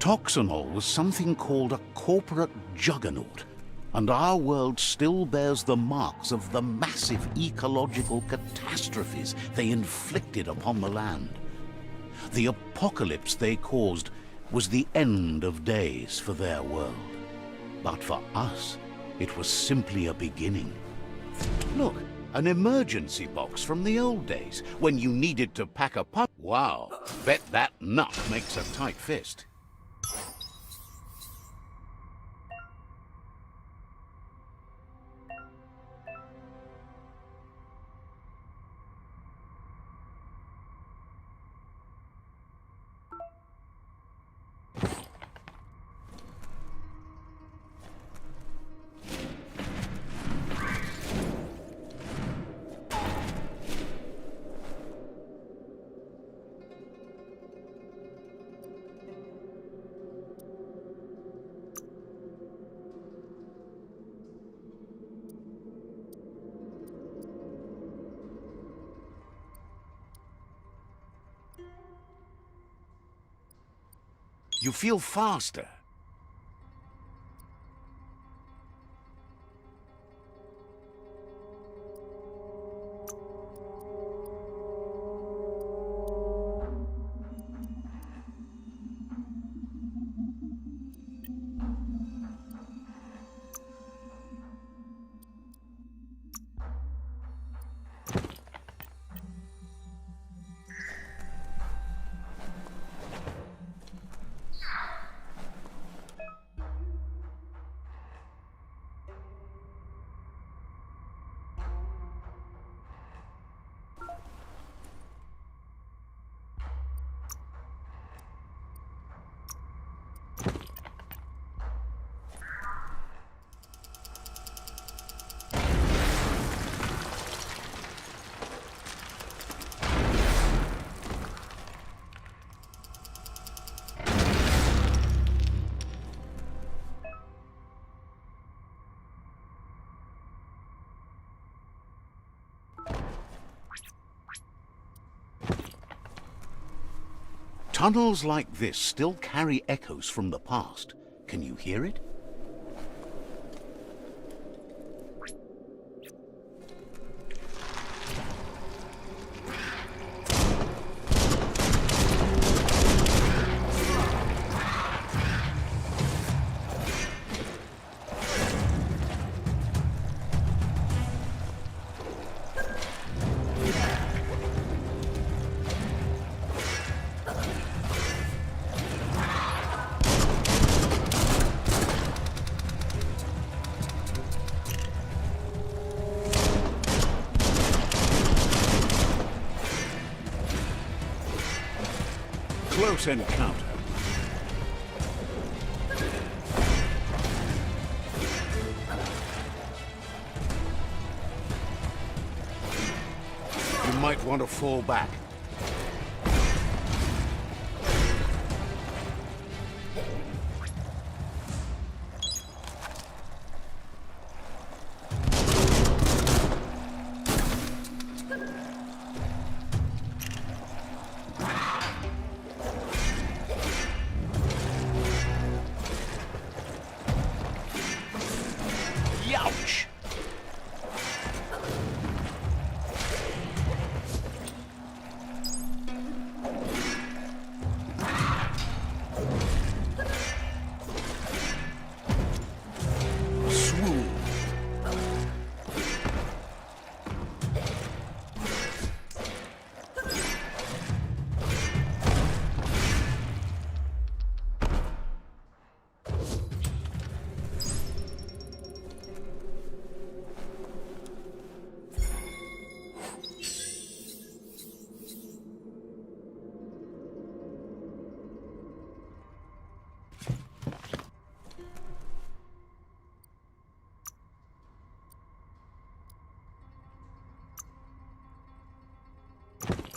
Toxanol was something called a corporate juggernaut, and our world still bears the marks of the massive ecological catastrophes they inflicted upon the land. The apocalypse they caused was the end of days for their world. But for us, it was simply a beginning. Look, an emergency box from the old days, when you needed to pack a punch. Wow, bet that nut makes a tight fist. You feel faster. Tunnels like this still carry echoes from the past. Can you hear it? Close encounter. You might want to fall back. Ouch! Swoon.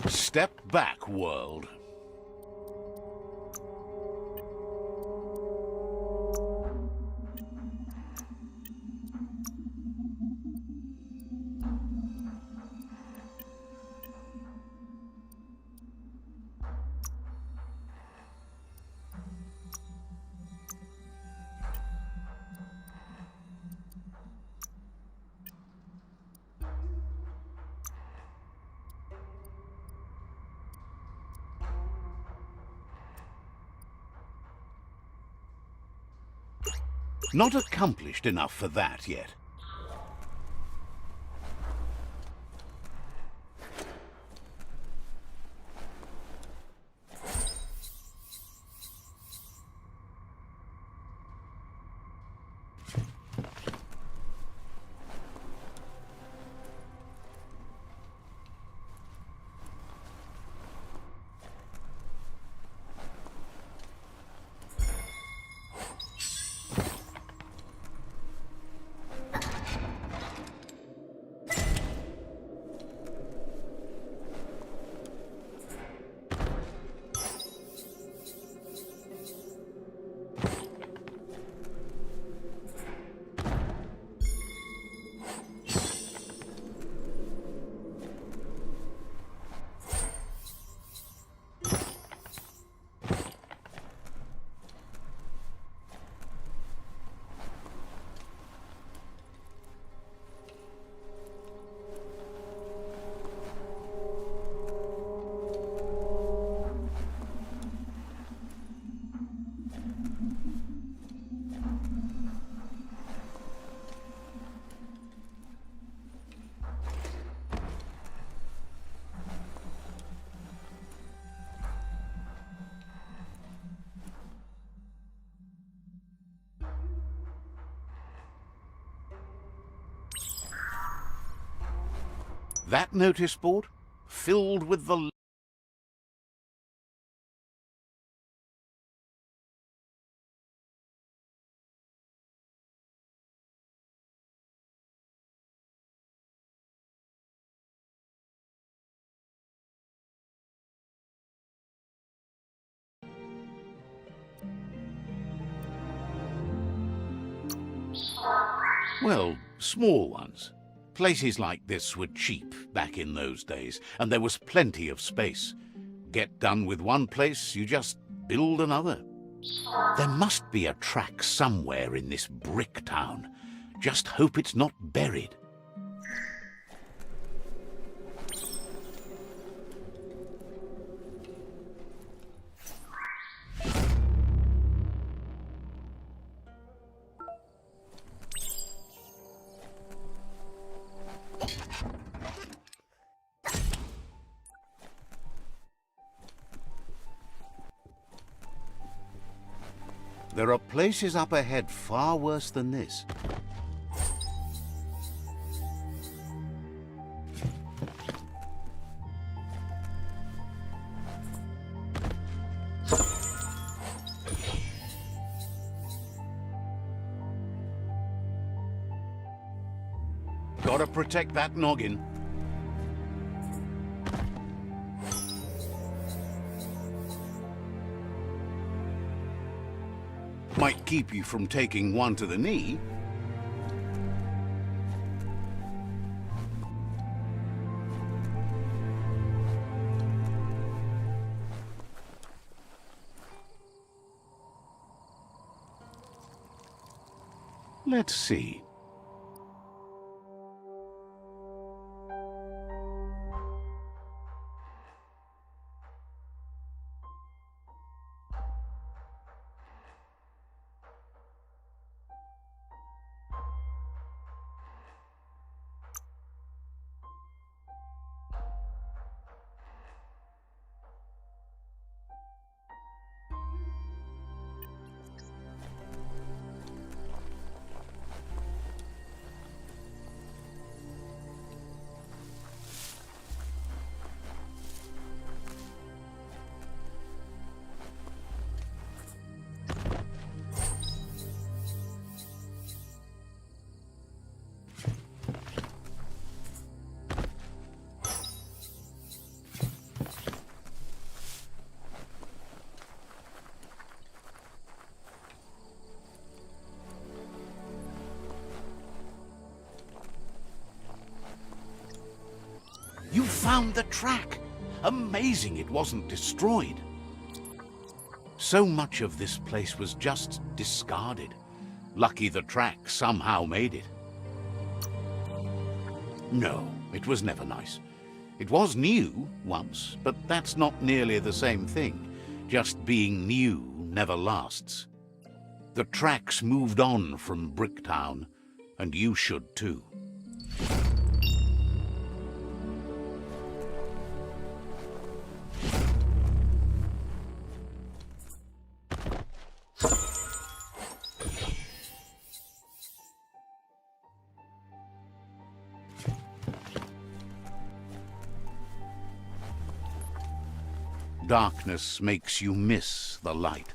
Step back, world. Not accomplished enough for that yet. That notice board, filled with the... Well, small ones. Places like this were cheap back in those days, and there was plenty of space. Get done with one place, you just build another. There must be a track somewhere in this brick town. Just hope it's not buried. There are places up ahead far worse than this. Gotta protect that noggin. Might keep you from taking one to the knee. Let's see. You found the track! Amazing it wasn't destroyed. So much of this place was just discarded. Lucky the track somehow made it. No, it was never nice. It was new once, but that's not nearly the same thing. Just being new never lasts. The tracks moved on from Bricktown, and you should too. Darkness makes you miss the light.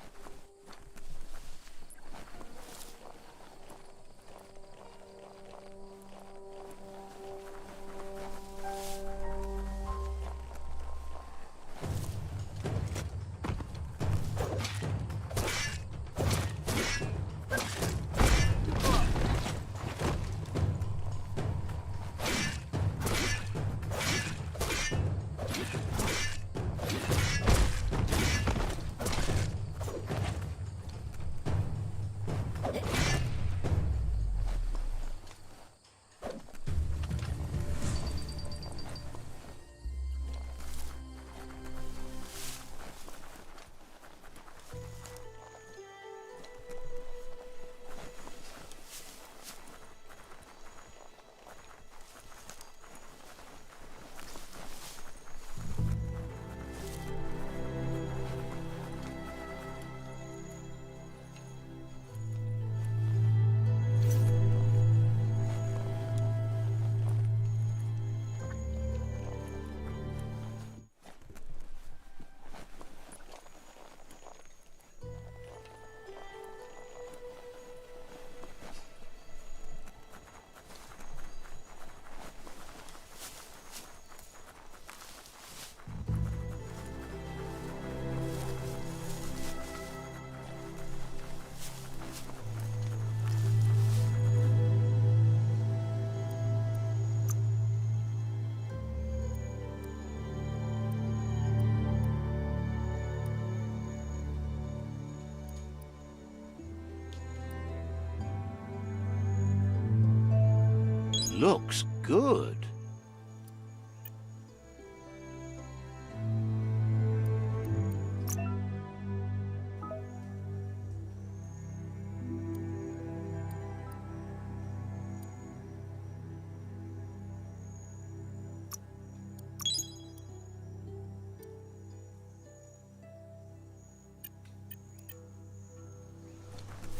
Looks good.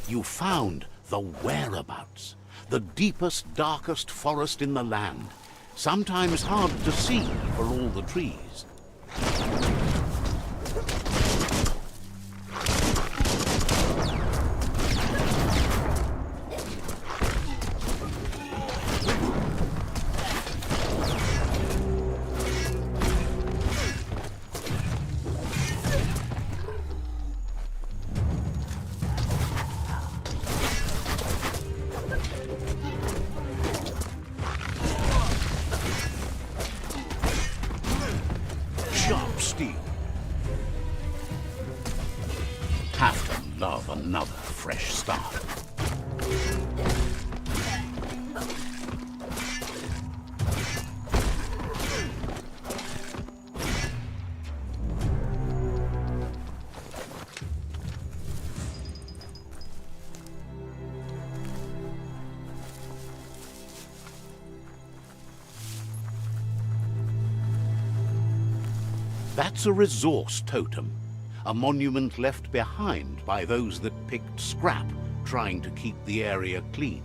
You found the whereabouts. The deepest, darkest forest in the land. Sometimes hard to see for all the trees. Have to love another fresh start. That's a resource totem. A monument left behind by those that picked scrap, trying to keep the area clean.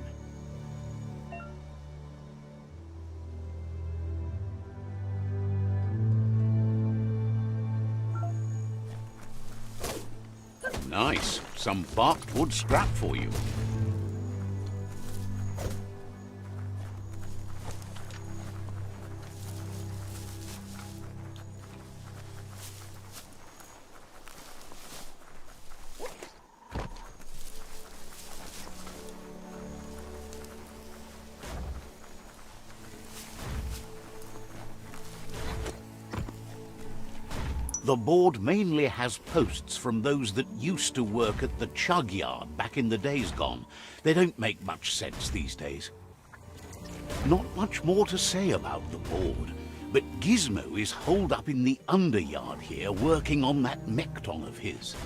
Nice. Some barked wood scrap for you. The board mainly has posts from those that used to work at the CHUGYARD back in the days gone. They don't make much sense these days. Not much more to say about the board, but Gizmo is holed up in the underyard here working on that Mekton of his.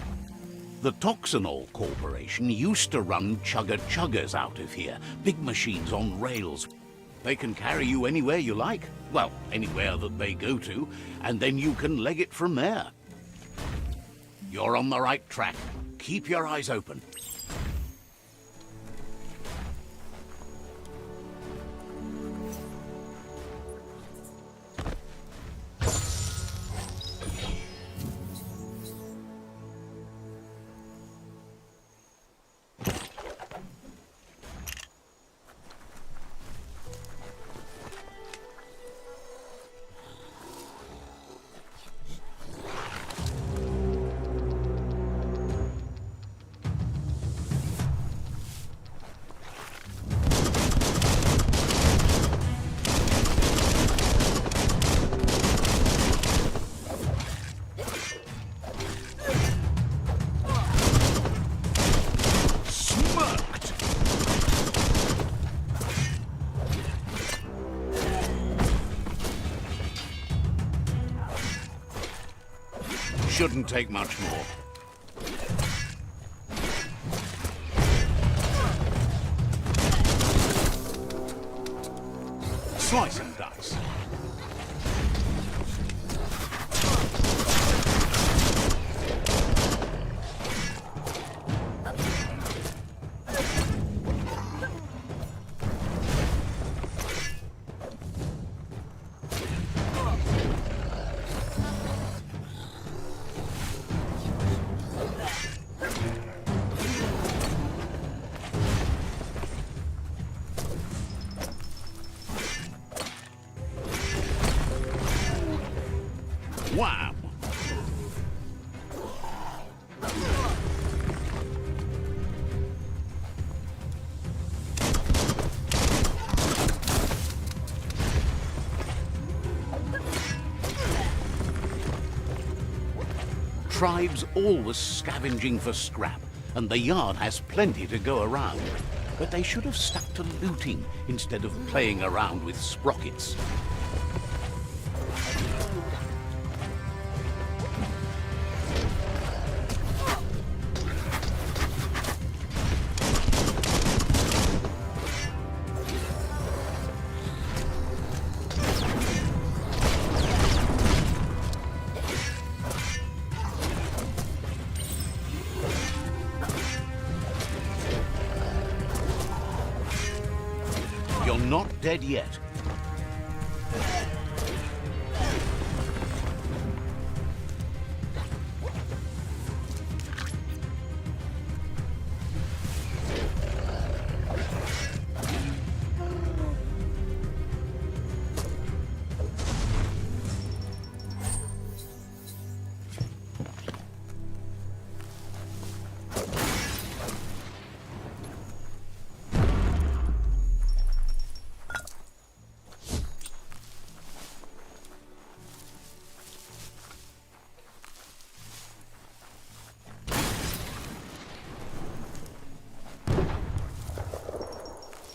The Toxinol Corporation used to run chuggers out of here, big machines on rails. They can carry you anywhere you like, well, anywhere that they go to, and then you can leg it from there. You're on the right track. Keep your eyes open. Shouldn't take much more. Slice and dice. Wham! Tribes always scavenging for scrap, and the yard has plenty to go around. But they should have stuck to looting instead of playing around with sprockets. You're not dead yet.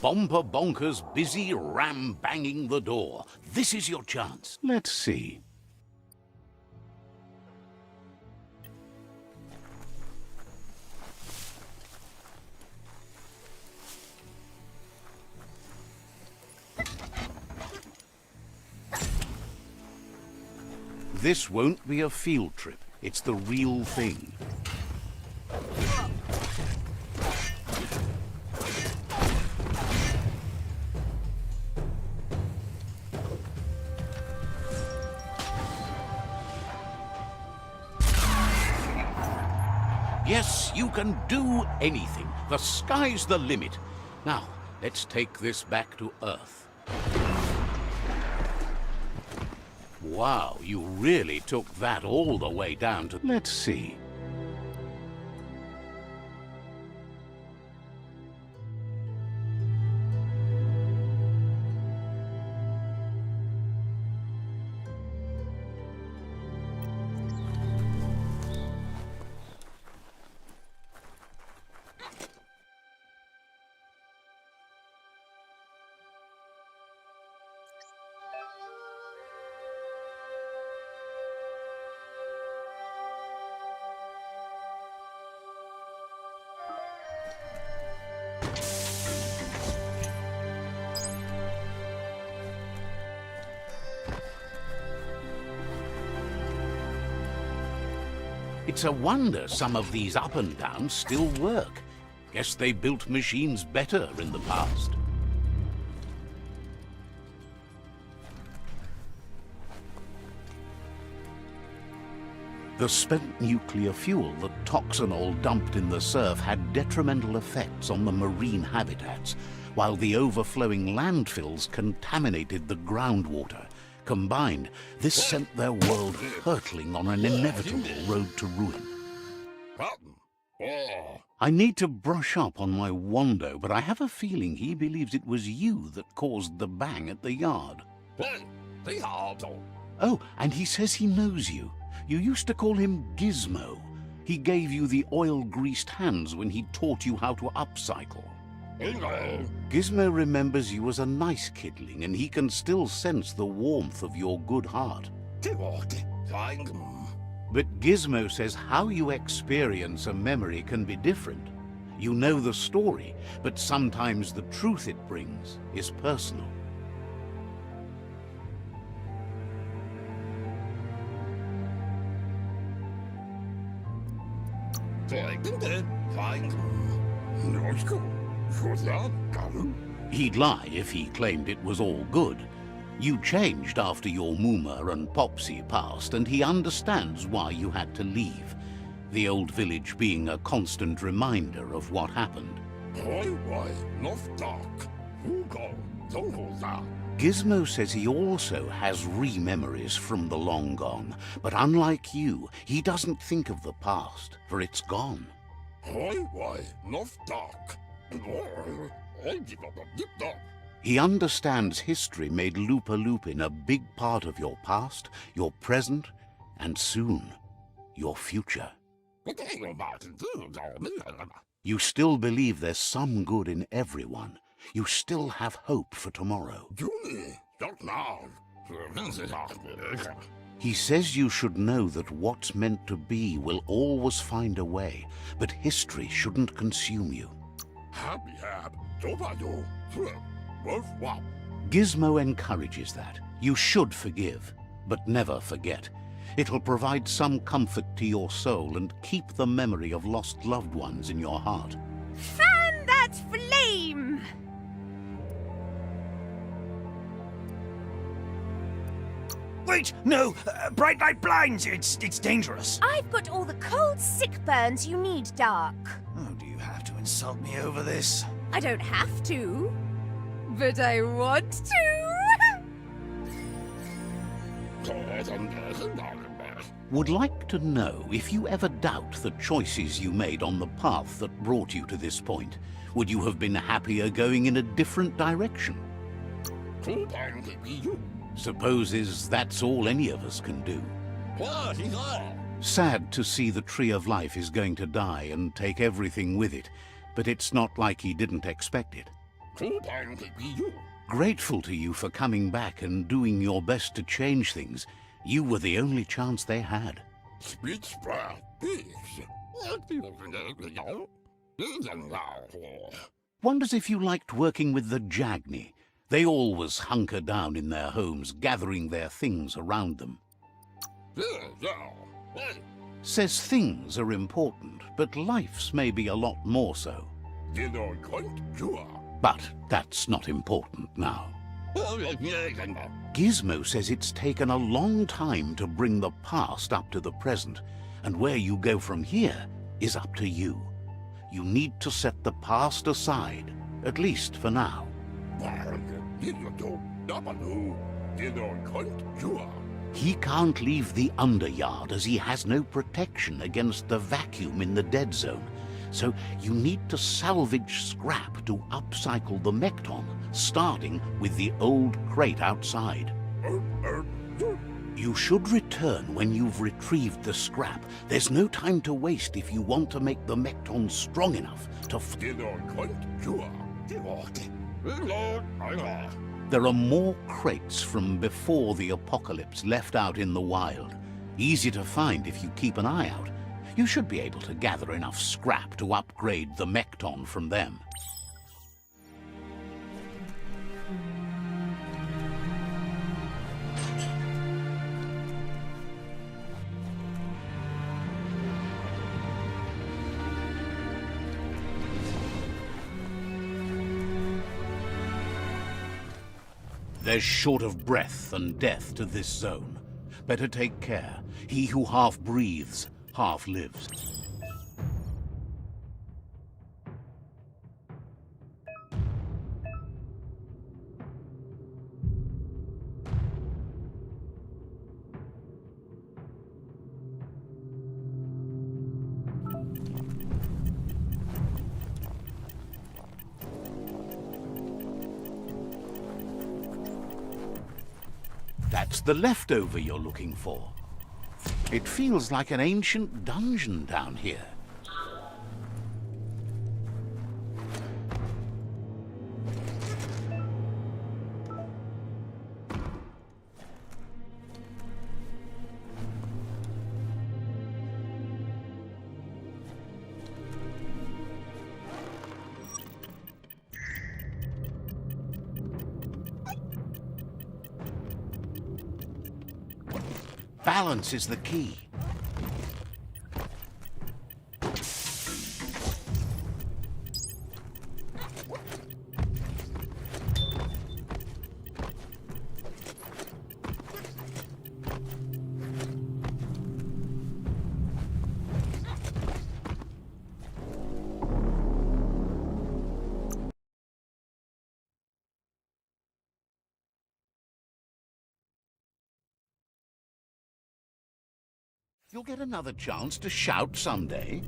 Bomper Bonker's busy ram-banging the door. This is your chance. Let's see. This won't be a field trip. It's the real thing. Yes, you can do anything. The sky's the limit. Now, let's take this back to Earth. Wow, you really took that all the way down to... Let's see. It's a wonder some of these up and downs still work. Guess they built machines better in the past. The spent nuclear fuel that Toxanol dumped in the surf had detrimental effects on the marine habitats, while the overflowing landfills contaminated the groundwater. Combined, this sent their world hurtling on an inevitable road to ruin. I need to brush up on my Wando, but I have a feeling he believes it was you that caused the bang at the yard. Oh, and he says he knows you. You used to call him Gizmo. He gave you the oil-greased hands when he taught you how to upcycle. Gizmo remembers you as a nice kidling, and he can still sense the warmth of your good heart. But Gizmo says how you experience a memory can be different. You know the story, but sometimes the truth it brings is personal. He'd lie if he claimed it was all good. You changed after your Mooma and Popsy passed, and he understands why you had to leave. The old village being a constant reminder of what happened. Gizmo says he also has re-memories from the long gone, but unlike you, he doesn't think of the past, for it's gone. He understands history made Loopalupin a big part of your past, your present, and soon, your future. You still believe there's some good in everyone. You still have hope for tomorrow. He says you should know that what's meant to be will always find a way, but history shouldn't consume you. Gizmo encourages that. You should forgive, but never forget. It'll provide some comfort to your soul and keep the memory of lost loved ones in your heart. Fan that flame! Wait, no! Bright light blinds! It's dangerous! I've got all the cold sick burns you need, Dark. Oh, do you have to insult me over this? I don't have to, but I want to. Would like to know if you ever doubt the choices you made on the path that brought you to this point. Would you have been happier going in a different direction? Supposes that's all any of us can do. Sad to see the Tree of Life is going to die and take everything with it, but it's not like he didn't expect it. Grateful to you for coming back and doing your best to change things. You were the only chance they had. Wonders if you liked working with the Jagni. They always hunker down in their homes, gathering their things around them. Says things are important, but life's may be a lot more so. But that's not important now. Gizmo says it's taken a long time to bring the past up to the present, and where you go from here is up to you. You need to set the past aside, at least for now. He can't leave the Underyard as he has no protection against the vacuum in the dead zone. So you need to salvage scrap to upcycle the Mekton, starting with the old crate outside. You should return when you've retrieved the scrap. There's no time to waste if you want to make the Mekton strong enough to... There are more crates from before the apocalypse left out in the wild. Easy to find if you keep an eye out. You should be able to gather enough scrap to upgrade the Mekton from them. There's short of breath and death to this zone. Better take care. He who half breathes, half lives. That's the leftover you're looking for. It feels like an ancient dungeon down here. Balance is the key. You'll get another chance to shout someday.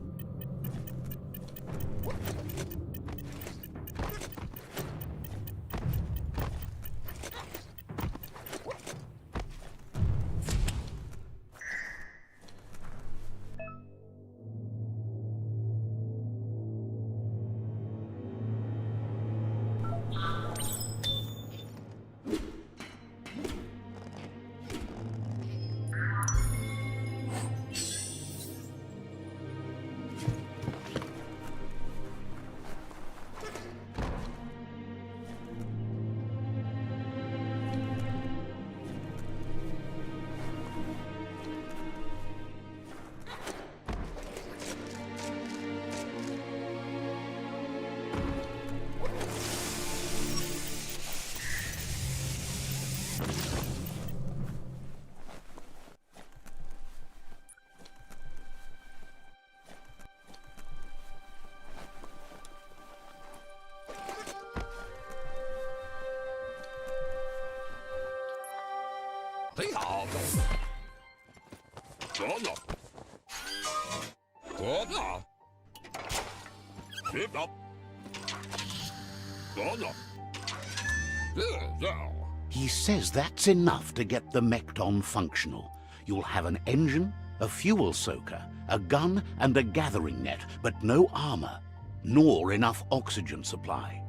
He says that's enough to get the Mekton functional. You'll have an engine, a fuel soaker, a gun, and a gathering net, but no armor, nor enough oxygen supply.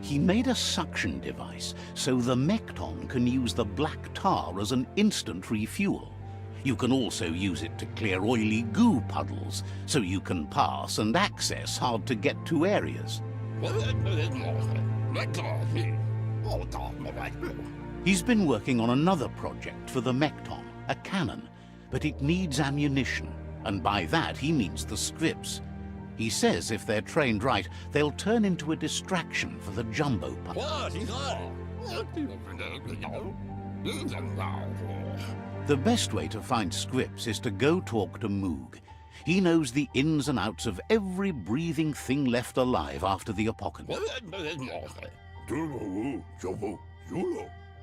He made a suction device, so the Mekton can use the black tar as an instant refuel. You can also use it to clear oily goo puddles, so you can pass and access hard-to-get-to areas. He's been working on another project for the Mekton, a cannon, but it needs ammunition, and by that he means the scripts. He says if they're trained right, they'll turn into a distraction for the jumbo pup. The best way to find scripts is to go talk to Moog. He knows the ins and outs of every breathing thing left alive after the apocalypse.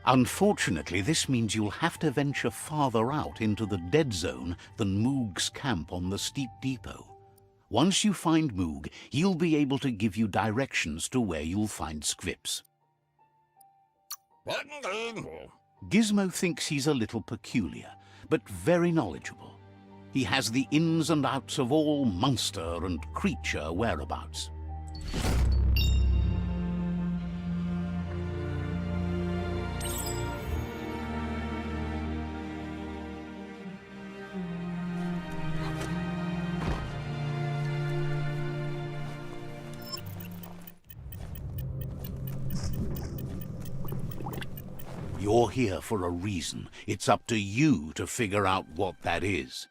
Unfortunately, this means you'll have to venture farther out into the dead zone than Moog's camp on the steep depot. Once you find Moog, he'll be able to give you directions to where you'll find scripts. Gizmo thinks he's a little peculiar, but very knowledgeable. He has the ins and outs of all monster and creature whereabouts. You're here for a reason. It's up to you to figure out what that is.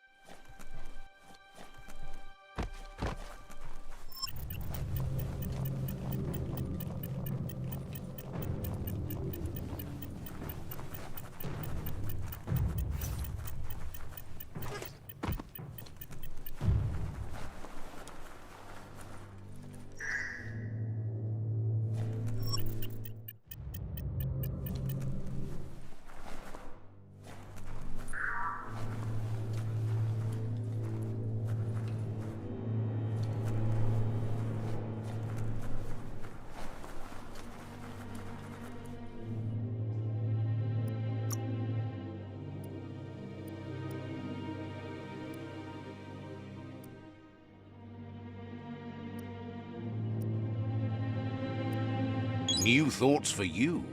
New thoughts for you.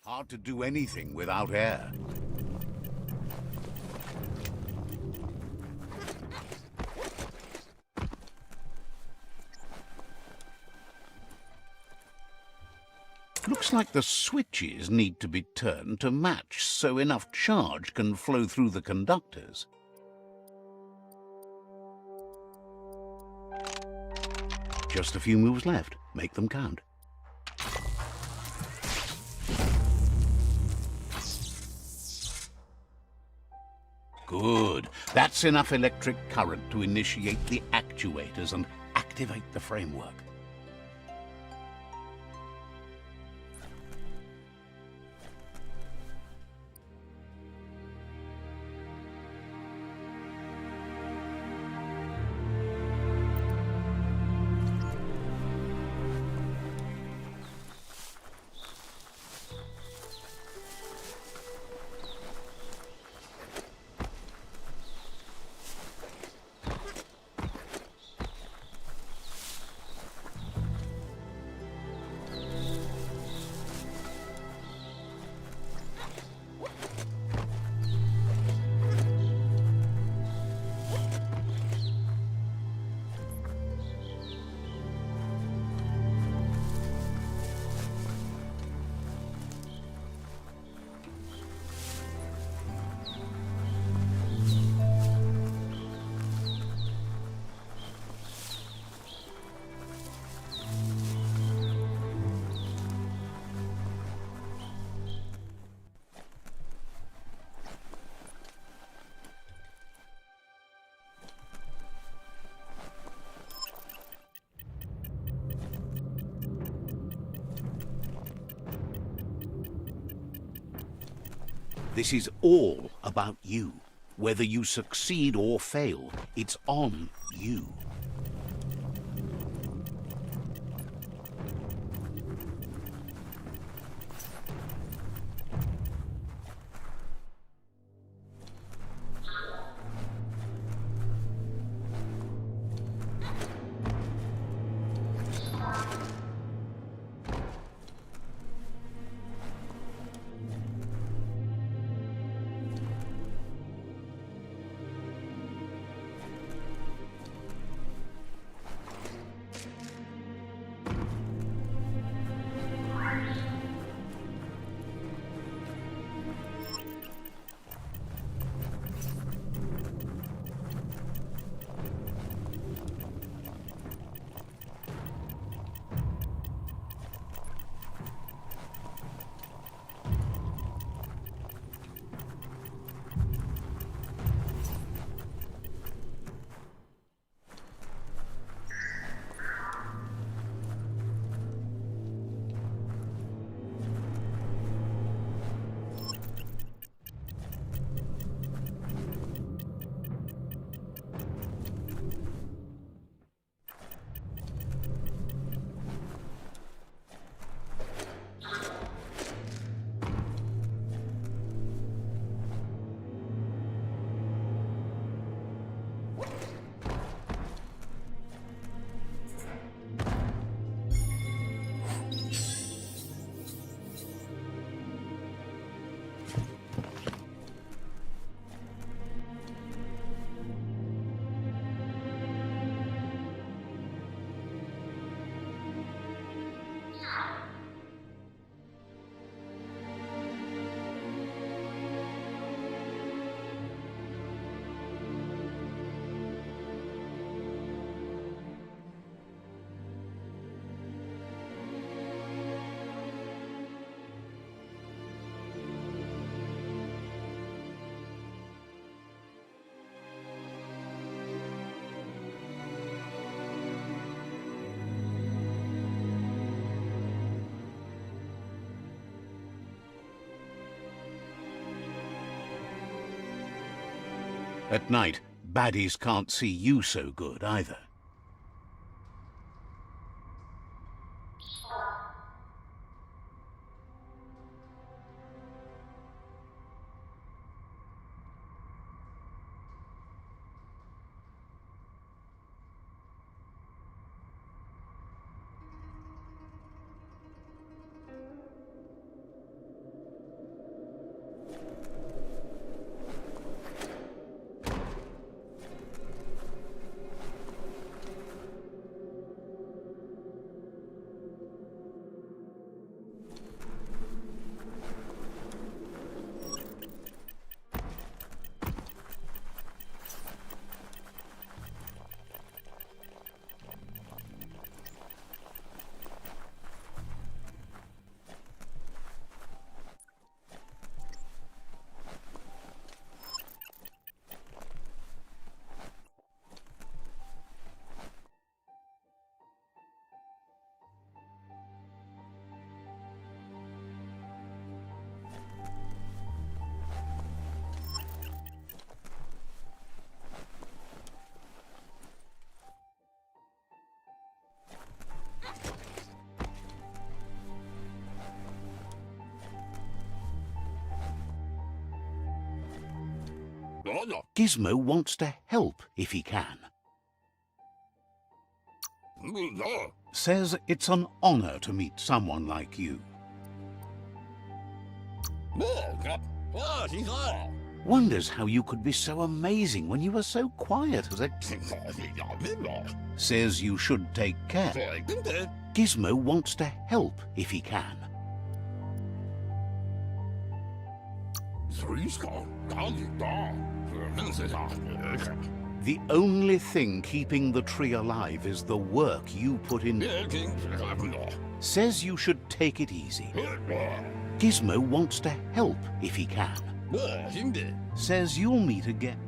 Hard to do anything without air. Looks like the switches need to be turned to match so enough charge can flow through the conductors. Just a few moves left. Make them count. Good. That's enough electric current to initiate the actuators and activate the framework. This is all about you. Whether you succeed or fail, it's on you. At night, baddies can't see you so good either. Gizmo wants to help if he can. Says it's an honor to meet someone like you. Wonders how you could be so amazing when you were so quiet as a... Says you should take care. Gizmo wants to help if he can. The only thing keeping the tree alive is the work you put in. Says you should take it easy. Gizmo wants to help if he can. Says you'll meet again.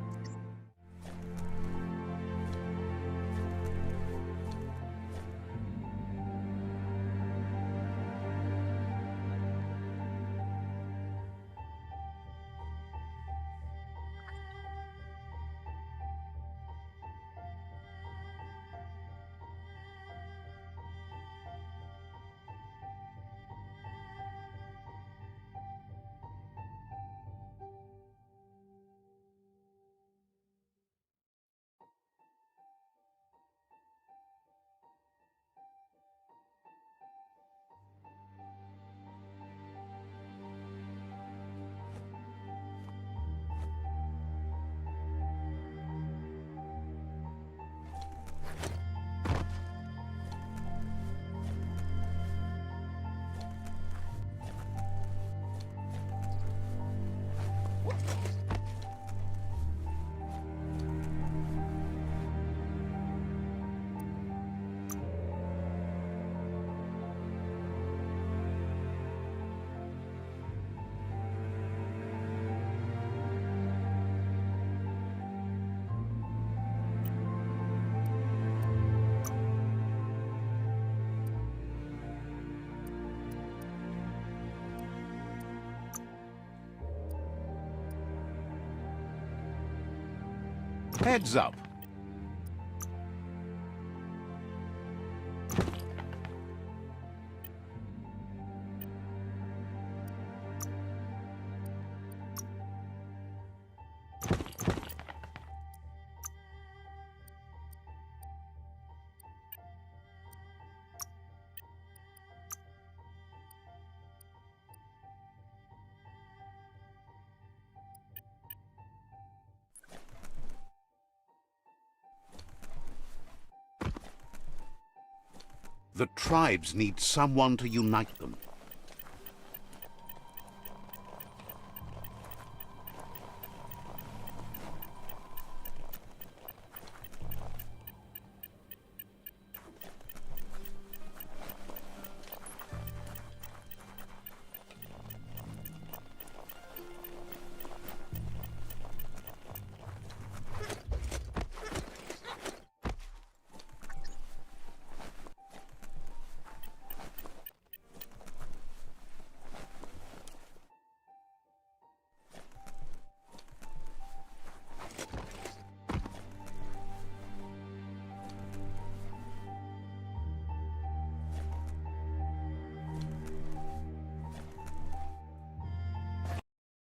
Heads up. The tribes need someone to unite them.